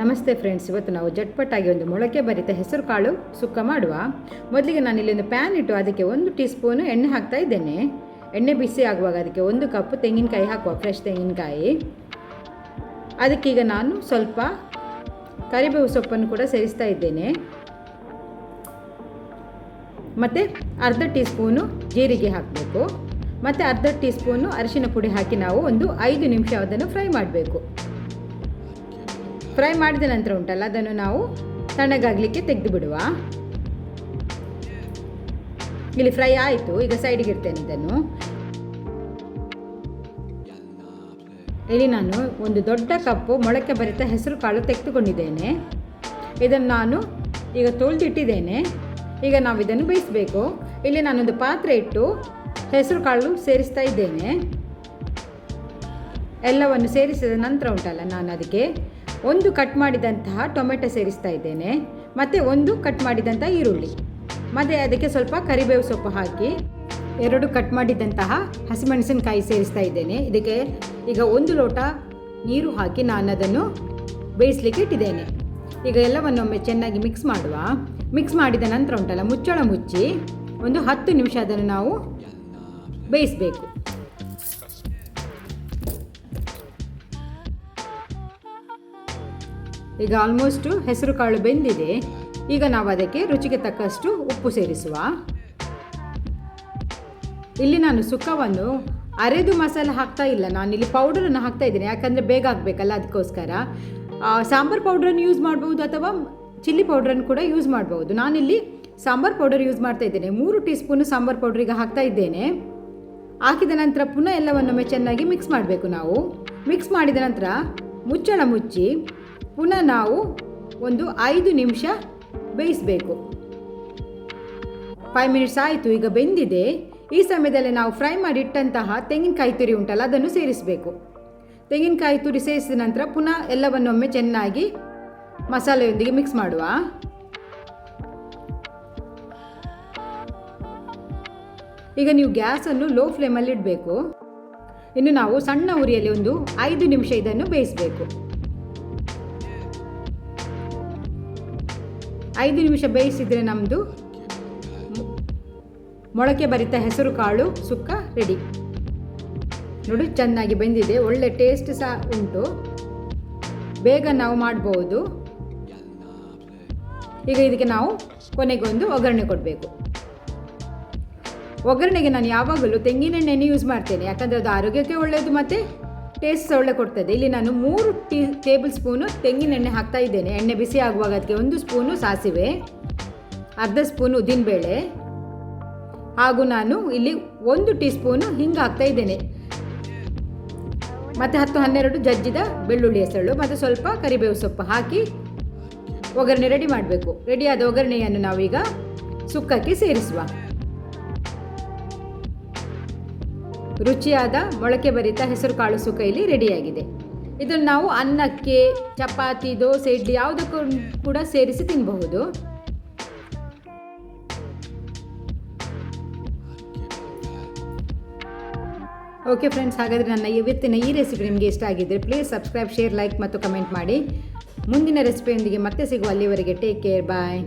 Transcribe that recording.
ನಮಸ್ತೆ ಫ್ರೆಂಡ್ಸ್, ಇವತ್ತು ನಾವು ಜಟ್ಪಟ್ಟಾಗಿ ಒಂದು ಮೊಳಕೆ ಭರಿತ ಹೆಸರು ಕಾಳು ಸುಕ್ಕ ಮಾಡುವ. ಮೊದಲಿಗೆ ನಾನು ಇಲ್ಲಿ ಒಂದು ಪ್ಯಾನ್ ಇಟ್ಟು ಅದಕ್ಕೆ 1 ಟೀ ಸ್ಪೂನು ಎಣ್ಣೆ ಹಾಕ್ತಾ ಇದ್ದೇನೆ. ಎಣ್ಣೆ ಬಿಸಿ ಆಗುವಾಗ ಅದಕ್ಕೆ 1 ಕಪ್ ತೆಂಗಿನಕಾಯಿ ಹಾಕುವ, ಫ್ರೆಶ್ ತೆಂಗಿನಕಾಯಿ. ಅದಕ್ಕೀಗ ನಾನು ಸ್ವಲ್ಪ ಕರಿಬೇವು ಸೊಪ್ಪನ್ನು ಕೂಡ ಸೇರಿಸ್ತಾ ಇದ್ದೇನೆ. ಮತ್ತು ಅರ್ಧ ಟೀ ಸ್ಪೂನು ಜೀರಿಗೆ ಹಾಕಬೇಕು. ಮತ್ತು ಅರ್ಧ ಟೀ ಸ್ಪೂನು ಅರಿಶಿನ ಪುಡಿ ಹಾಕಿ ನಾವು ಒಂದು 5 ನಿಮಿಷ ಅದನ್ನು ಫ್ರೈ ಮಾಡಬೇಕು. ಫ್ರೈ ಮಾಡಿದ ನಂತರ ಉಂಟಲ್ಲ, ಅದನ್ನು ನಾವು ತಣ್ಣಗಾಗಲಿಕ್ಕೆ ತೆಗೆದು ಬಿಡುವ. ಇಲ್ಲಿ ಫ್ರೈ ಆಯಿತು, ಈಗ ಸೈಡಿಗೆ ಇಡ್ತೇನೆ ಇದನ್ನು. ಇಲ್ಲಿ ನಾನು ಒಂದು ದೊಡ್ಡ ಕಪ್ಪು ಮೊಳಕೆ ಭರಿತ ಹೆಸರು ಕಾಳು ತೆಗೆದುಕೊಂಡಿದ್ದೇನೆ. ಇದನ್ನು ನಾನು ಈಗ ತೊಳೆದಿಟ್ಟಿದ್ದೇನೆ. ಈಗ ನಾವು ಇದನ್ನು ಬೇಯಿಸಬೇಕು. ಇಲ್ಲಿ ನಾನೊಂದು ಪಾತ್ರೆ ಇಟ್ಟು ಹೆಸರು ಕಾಳು ಸೇರಿಸ್ತಾ ಇದ್ದೇನೆ. ಎಲ್ಲವನ್ನು ಸೇರಿಸಿದ ನಂತರ ಉಂಟಲ್ಲ, ನಾನು ಅದಕ್ಕೆ 1 ಕಟ್ ಮಾಡಿದಂತಹ ಟೊಮೆಟೊ ಸೇರಿಸ್ತಾ ಇದ್ದೇನೆ. ಮತ್ತು 1 ಕಟ್ ಮಾಡಿದಂಥ ಈರುಳ್ಳಿ, ಮತ್ತು ಅದಕ್ಕೆ ಸ್ವಲ್ಪ ಕರಿಬೇವು ಸೊಪ್ಪು ಹಾಕಿ 2 ಕಟ್ ಮಾಡಿದಂತಹ ಹಸಿಮೆಣಸಿನಕಾಯಿ ಸೇರಿಸ್ತಾ ಇದ್ದೇನೆ. ಇದಕ್ಕೆ ಈಗ 1 ಲೋಟ ನೀರು ಹಾಕಿ ನಾನು ಅದನ್ನು ಬೇಯಿಸಲಿಕ್ಕೆ ಇಟ್ಟಿದ್ದೇನೆ. ಈಗ ಎಲ್ಲವನ್ನೊಮ್ಮೆ ಚೆನ್ನಾಗಿ ಮಿಕ್ಸ್ ಮಾಡುವ. ಮಿಕ್ಸ್ ಮಾಡಿದ ನಂತರ ಉಂಟಲ್ಲ, ಮುಚ್ಚಳ ಮುಚ್ಚಿ ಒಂದು 10 ನಿಮಿಷ ಅದನ್ನು ನಾವು ಬೇಯಿಸಬೇಕು. ಈಗ ಆಲ್ಮೋಸ್ಟ್ ಹೆಸರು ಕಾಳು ಬೆಂದಿದೆ. ಈಗ ನಾವು ಅದಕ್ಕೆ ರುಚಿಗೆ ತಕ್ಕಷ್ಟು ಉಪ್ಪು ಸೇರಿಸುವ. ಇಲ್ಲಿ ನಾನು ಸುಕ್ಕವನ್ನು ಅರೆದು ಮಸಾಲೆ ಹಾಕ್ತಾ ಇಲ್ಲ, ನಾನಿಲ್ಲಿ ಪೌಡರನ್ನು ಹಾಕ್ತಾ ಇದ್ದೇನೆ. ಯಾಕಂದರೆ ಬೇಗ ಆಗಬೇಕಲ್ಲ, ಅದಕ್ಕೋಸ್ಕರ. ಸಾಂಬಾರು ಪೌಡ್ರನ್ನು ಯೂಸ್ ಮಾಡ್ಬೋದು ಅಥವಾ ಚಿಲ್ಲಿ ಪೌಡ್ರನ್ನು ಕೂಡ ಯೂಸ್ ಮಾಡ್ಬೋದು. ನಾನಿಲ್ಲಿ ಸಾಂಬಾರು ಪೌಡರ್ ಯೂಸ್ ಮಾಡ್ತಾ ಇದ್ದೇನೆ. 3 ಟೀ ಸ್ಪೂನು ಸಾಂಬಾರು ಪೌಡ್ರಿಗೆ ಹಾಕ್ತಾ ಇದ್ದೇನೆ. ಹಾಕಿದ ನಂತರ ಪುನಃ ಎಲ್ಲವನ್ನೊಮ್ಮೆ ಚೆನ್ನಾಗಿ ಮಿಕ್ಸ್ ಮಾಡಬೇಕು. ನಾವು ಮಿಕ್ಸ್ ಮಾಡಿದ ನಂತರ ಮುಚ್ಚಳ ಮುಚ್ಚಿ ಪುನಃ ನಾವು ಒಂದು 5 ನಿಮಿಷ ಬೇಯಿಸಬೇಕು. 5 ಮಿನಿಟ್ಸ್ ಆಯಿತು, ಈಗ ಬೆಂದಿದೆ. ಈ ಸಮಯದಲ್ಲಿ ನಾವು ಫ್ರೈ ಮಾಡಿ ಇಟ್ಟಂತಹ ತೆಂಗಿನಕಾಯಿ ತುರಿ ಉಂಟಲ್ಲ, ಅದನ್ನು ಸೇರಿಸಬೇಕು. ತೆಂಗಿನಕಾಯಿ ತುರಿ ಸೇರಿಸಿದ ನಂತರ ಪುನಃ ಎಲ್ಲವನ್ನೊಮ್ಮೆ ಚೆನ್ನಾಗಿ ಮಸಾಲೆಯೊಂದಿಗೆ ಮಿಕ್ಸ್ ಮಾಡುವ. ಈಗ ನೀವು ಗ್ಯಾಸನ್ನು ಲೋ ಫ್ಲೇಮಲ್ಲಿ ಇಡಬೇಕು. ಇನ್ನು ನಾವು ಸಣ್ಣ ಉರಿಯಲ್ಲಿ ಒಂದು 5 ನಿಮಿಷ ಇದನ್ನು ಬೇಯಿಸಬೇಕು. 5 ನಿಮಿಷ ಬೇಯಿಸಿದರೆ ನಮ್ಮದು ಮೊಳಕೆ ಭರಿತ ಹೆಸರು ಕಾಳು ಸುಕ್ಕ ರೆಡಿ. ನೋಡಿ, ಚೆನ್ನಾಗಿ ಬೆಂದಿದೆ, ಒಳ್ಳೆ ಟೇಸ್ಟ್ ಸಹ ಉಂಟು, ಬೇಗ ನಾವು ಮಾಡ್ಬೋದು. ಈಗ ಇದಕ್ಕೆ ನಾವು ಕೊನೆಗೆ ಒಂದು ಒಗ್ಗರಣೆ ಕೊಡಬೇಕು. ಒಗ್ಗರಣೆಗೆ ನಾನು ಯಾವಾಗಲೂ ತೆಂಗಿನೆಣ್ಣೆಯನ್ನು ಯೂಸ್ ಮಾಡ್ತೇನೆ, ಯಾಕಂದರೆ ಅದು ಆರೋಗ್ಯಕ್ಕೆ ಒಳ್ಳೆಯದು ಮತ್ತು ಟೇಸ್ಟ್ ಒಳ್ಳೆ ಕೊಡ್ತದೆ. ಇಲ್ಲಿ ನಾನು 3 ಟೇಬಲ್ ಸ್ಪೂನು ತೆಂಗಿನೆಣ್ಣೆ ಹಾಕ್ತಾ ಇದ್ದೇನೆ. ಎಣ್ಣೆ ಬಿಸಿ ಆಗುವಾಗ ಅದಕ್ಕೆ 1 ಸ್ಪೂನು ಸಾಸಿವೆ, ಅರ್ಧ ಸ್ಪೂನು ಉದ್ದಿನಬೇಳೆ, ಹಾಗೂ ನಾನು ಇಲ್ಲಿ 1 ಟೀ ಸ್ಪೂನು ಹಿಂಗೆ ಹಾಕ್ತಾ ಇದ್ದೇನೆ. ಮತ್ತು 10-12 ಜಜ್ಜಿದ ಬೆಳ್ಳುಳ್ಳಿ ಹೆಸಳು ಮತ್ತು ಸ್ವಲ್ಪ ಕರಿಬೇವು ಸೊಪ್ಪು ಹಾಕಿ ಒಗ್ಗರಣೆ ರೆಡಿ ಮಾಡಬೇಕು. ರೆಡಿಯಾದ ಒಗ್ಗರಣೆಯನ್ನು ನಾವೀಗ ಸುಕ್ಕಕ್ಕೆ ಸೇರಿಸುವ. ರುಚಿಯಾದ ಮೊಳಕೆ ಭರಿತ ಹೆಸರು ಕಾಳು ಸುಕ್ಕ ಇಲ್ಲಿ ರೆಡಿಯಾಗಿದೆ. ಇದನ್ನು ನಾವು ಅನ್ನಕ್ಕೆ, ಚಪಾತಿ, ದೋಸೆ, ಇಡ್ಲಿ ಯಾವುದಕ್ಕೂ ಕೂಡ ಸೇರಿಸಿ ತಿನ್ನಬಹುದು. ಓಕೆ ಫ್ರೆಂಡ್ಸ್, ಹಾಗಾದರೆ ನನ್ನ ಇವತ್ತಿನ ಈ ರೆಸಿಪಿ ನಿಮಗೆ ಇಷ್ಟ ಆಗಿದ್ದರೆ ಪ್ಲೀಸ್ ಸಬ್ಸ್ಕ್ರೈಬ್, ಶೇರ್, ಲೈಕ್ ಮತ್ತು ಕಮೆಂಟ್ ಮಾಡಿ. ಮುಂದಿನ ರೆಸಿಪಿಯೊಂದಿಗೆ ಮತ್ತೆ ಸಿಗುವ. ಅಲ್ಲಿವರೆಗೆ ಟೇಕ್ ಕೇರ್, ಬಾಯ್.